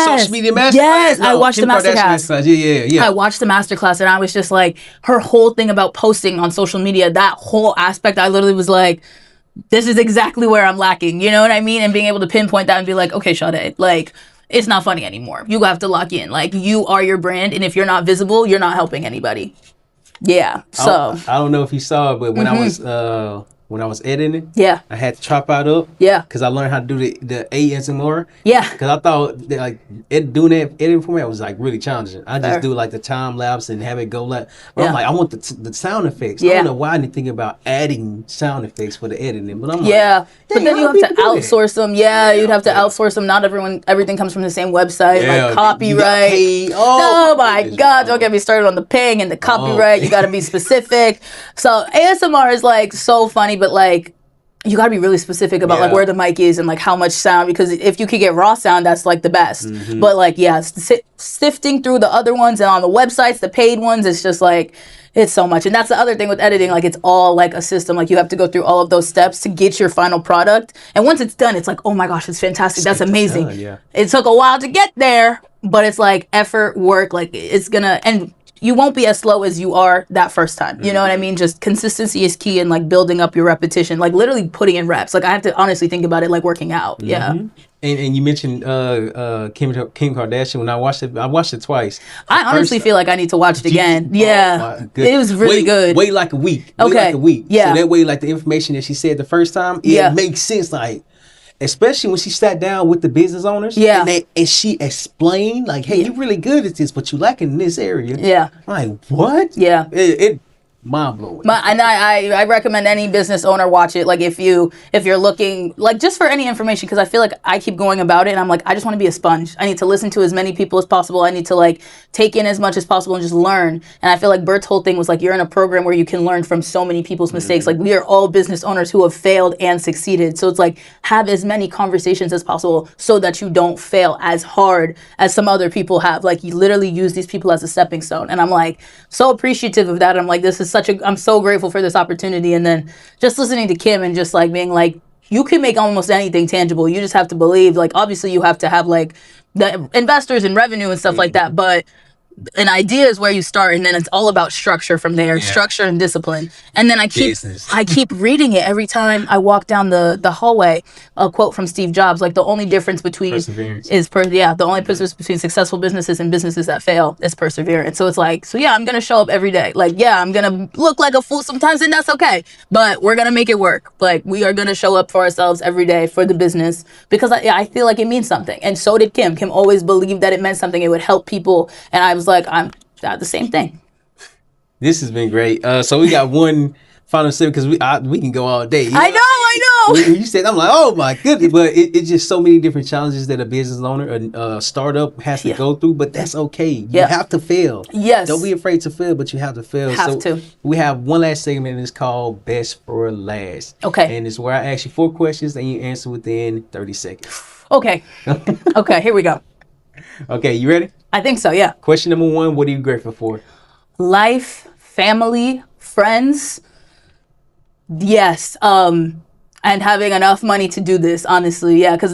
social media masterclass.
Yes, I watched the masterclass.
Yeah.
I watched the masterclass, and I was just like, her whole thing about posting on social media, that whole aspect, I literally was like, this is exactly where I'm lacking. You know what I mean? And being able to pinpoint that and be like, okay, Sade, like, it's not funny anymore. You have to lock in. Like, you are your brand, and if you're not visible, you're not helping anybody. Yeah. So
I don't know if you saw it, but when I was editing, I had to chop out up, because I learned how to do the ASMR, because I thought that, like doing that editing format was like really challenging. I just do like the time lapse and have it go but I'm like, I want the sound effects. I don't know why I didn't think about adding sound effects for the editing, but I'm like,
but then you have to outsource them. You'd have to outsource them. Not everything comes from the same website. Like copyright. Oh my God! Don't get me started on the ping and the copyright. You got to be specific. So ASMR is like so funny. But like, you got to be really specific about like where the mic is and like how much sound, because if you could get raw sound, that's like the best. But like, sifting through the other ones and on the websites, the paid ones, it's just like, it's so much. And that's the other thing with editing. Like, it's all like a system. Like, you have to go through all of those steps to get your final product. And once it's done, it's like, oh my gosh, it's fantastic. That's amazing. It took a while to get there, but it's like effort, work. Like, it's gonna, and you won't be as slow as you are that first time. You know what I mean? Just consistency is key, and like building up your repetition, like literally putting in reps. Like I have to honestly think about it like working out. Yeah.
And you mentioned Kim Kardashian. When I watched it twice.
I honestly feel like I need to watch it again. Yeah. It was really good.
Wait like a week.
Okay.
Wait like a week.
Yeah.
So that way, like the information that she said the first time, it makes sense. Like, especially when she sat down with the business owners.
Yeah.
And she explained, like, hey, you're really good at this, but you lacking in this area.
Yeah.
I'm like, what?
Yeah.
It mind blowing.
And I recommend any business owner watch it. Like if you're looking like just for any information, because I feel like I keep going about it and I'm like, I just want to be a sponge. I need to listen to as many people as possible. I need to like take in as much as possible and just learn. And I feel like Bert's whole thing was like, you're in a program where you can learn from so many people's mistakes. Like we are all business owners who have failed and succeeded. So it's like have as many conversations as possible so that you don't fail as hard as some other people have. Like you literally use these people as a stepping stone. And I'm like so appreciative of that. I'm like, this is I'm so grateful for this opportunity. And then just listening to Kim and just like being like, you can make almost anything tangible. You just have to believe. Like obviously you have to have like the investors and revenue and stuff like that. But an idea is where you start, and then it's all about structure from there, structure and discipline. And then I keep reading it every time I walk down the hallway. A quote from Steve Jobs, like the only difference between the only difference between successful businesses and businesses that fail is perseverance. So it's like, I'm gonna show up every day. Like, I'm gonna look like a fool sometimes, and that's okay. But we're gonna make it work. Like we are gonna show up for ourselves every day for the business because I feel like it means something. And so did Kim. Kim always believed that it meant something. It would help people, and I was like, I'm the same thing.
This has been great. So we got one final sip because we can go all day.
I know.
When you said, I'm like, oh my goodness, but it's just so many different challenges that a business owner, a startup has to go through. But that's okay. You have to fail.
Yes.
Don't be afraid to fail, but you have to fail. We have one last segment, and it's called Best for Last.
Okay.
And it's where I ask you 4 questions and you answer within 30 seconds.
Okay. Okay. Here we go.
Okay, you ready?
I think so, yeah.
Question number 1, what are you grateful for?
Life, family, friends. Yes. And having enough money to do this, honestly. Yeah, because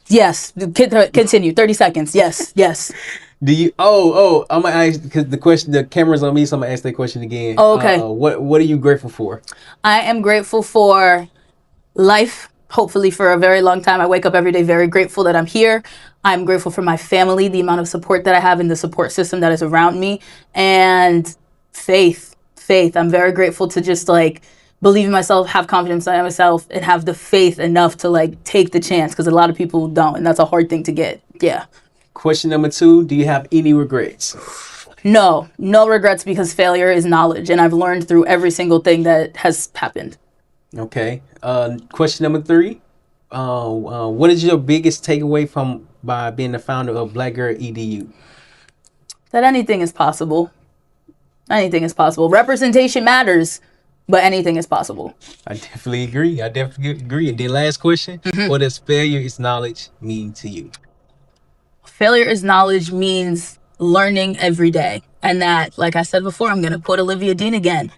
yes. Continue. 30 seconds. Yes.
Do you, I'm going to ask, because the camera's on me, so I'm going to ask that question again.
Oh, okay.
What are you grateful for?
I am grateful for life. Hopefully for a very long time. I wake up every day very grateful that I'm here. I'm grateful for my family, the amount of support that I have and the support system that is around me. And faith. I'm very grateful to just like believe in myself, have confidence in myself, and have the faith enough to like take the chance, because a lot of people don't, and that's a hard thing to get. Yeah.
Question number 2, do you have any regrets?
No regrets, because failure is knowledge, and I've learned through every single thing that has happened.
Okay. Question number 3. What is your biggest takeaway by being the founder of BlackGirlEDU?
That anything is possible. Anything is possible. Representation matters, but anything is possible.
I definitely agree. And then last question. What does failure is knowledge mean to you?
Failure is knowledge means learning every day. And that, like I said before, I'm going to quote Olivia Dean again.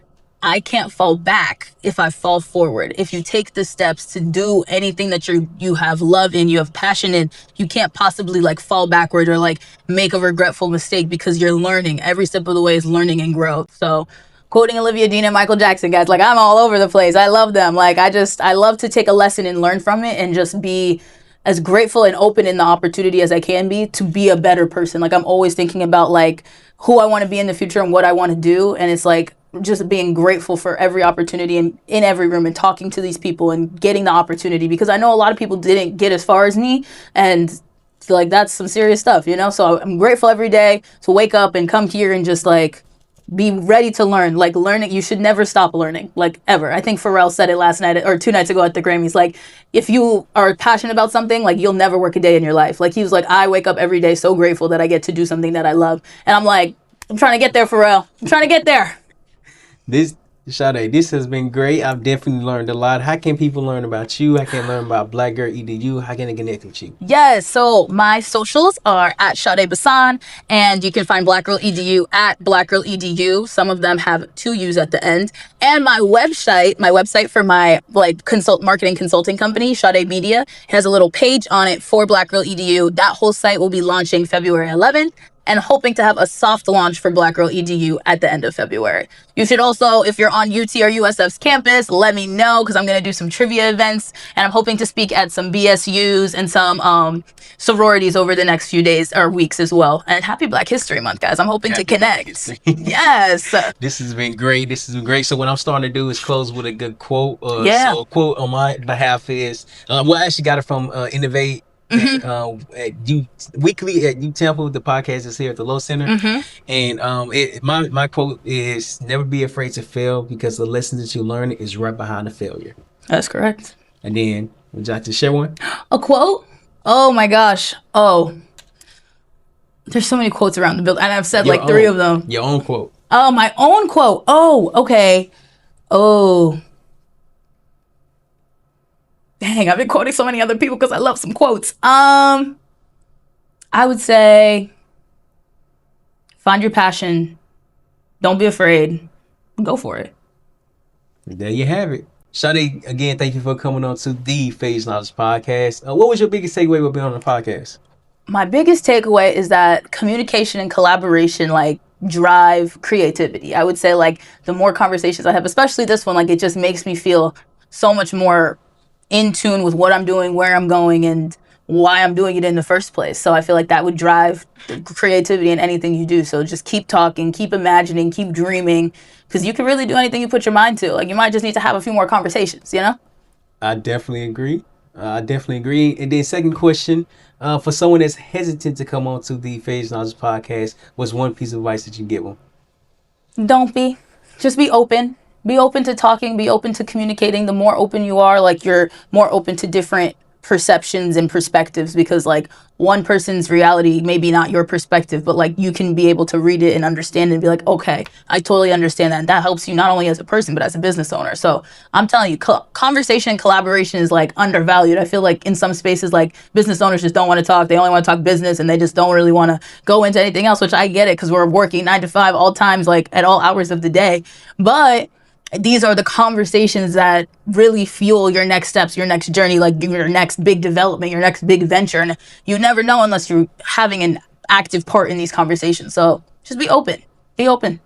I can't fall back if I fall forward. If you take the steps to do anything that you have love in, you have passion in, you can't possibly like fall backward or like make a regretful mistake, because you're learning. Every step of the way is learning and growth. So quoting Olivia Dean and Michael Jackson, guys, like I'm all over the place. I love them. Like I love to take a lesson and learn from it and just be as grateful and open in the opportunity as I can be to be a better person. Like I'm always thinking about like who I want to be in the future and what I want to do. And it's like just being grateful for every opportunity and in every room and talking to these people and getting the opportunity, because I know a lot of people didn't get as far as me, and like that's some serious stuff, you know? So I'm grateful every day to wake up and come here and just like be ready to learn. Like learning, you should never stop learning, like ever. I think Pharrell said it last night or 2 nights ago at the Grammys. Like if you are passionate about something, like you'll never work a day in your life. Like he was like, I wake up every day so grateful that I get to do something that I love. And I'm like, I'm trying to get there, Pharrell. I'm trying to get there.
Sade, this has been great. I've definitely learned a lot. How can people learn about you? How can they learn about BlackGirlEDU? How can they connect with you?
Yes, so my socials are at Sade Bassan, and you can find BlackGirlEDU at BlackGirlEDU. Some of them have 2 U's at the end. And my website for my marketing consulting company, Shota Media, has a little page on it for BlackGirlEDU. That whole site will be launching February 11th. and hoping to have a soft launch for Black Girl EDU at the end of February. You should also, if you're on UT or USF's campus, let me know, because I'm going to do some trivia events, and I'm hoping to speak at some BSUs and some sororities over the next few days or weeks as well. And happy Black History Month, guys. I'm hoping to connect. Yes.
This has been great. This has been great. So what I'm starting to do is close with a good quote.
Yeah.
So a quote on my behalf is, well, I actually got it from Innovate. At weekly at U Temple. The podcast is here at the Low Center, and my quote is, "Never be afraid to fail, because the lesson that you learn is right behind the failure."
That's correct.
And then, would you like to share one?
A quote? Oh my gosh. Oh, there's so many quotes around the building, and I've said like 3 of them.
Your own quote.
Oh, my own quote. Oh, okay. Oh. Dang, I've been quoting so many other people because I love some quotes. I would say, find your passion. Don't be afraid. Go for it.
There you have it. Sade, again, thank you for coming on to the Phase Knowledge Podcast. What was your biggest takeaway with being on the podcast?
My biggest takeaway is that communication and collaboration, like, drive creativity. I would say, like, the more conversations I have, especially this one, like, it just makes me feel so much more in tune with what I'm doing, where I'm going, and why I'm doing it in the first place. So I feel like that would drive creativity in anything you do. So just keep talking, keep imagining, keep dreaming, because you can really do anything you put your mind to. Like, you might just need to have a few more conversations, you know?
I definitely agree. And then second question, for someone that's hesitant to come on to the Phase Knowledge Podcast, what's one piece of advice that you give them?
Don't be. Just be open. Be open to talking, be open to communicating. The more open you are, like, you're more open to different perceptions and perspectives, because, like, one person's reality may be not your perspective, but, like, you can be able to read it and understand it and be like, okay, I totally understand that. And that helps you not only as a person, but as a business owner. So I'm telling you, conversation and collaboration is, like, undervalued. I feel like in some spaces, like, business owners just don't want to talk. They only want to talk business, and they just don't really want to go into anything else, which I get it, because we're working 9 to 5 all times, like, at all hours of the day. But these are the conversations that really fuel your next steps, your next journey, like your next big development, your next big venture. And you never know unless you're having an active part in these conversations. So just be open. Be open.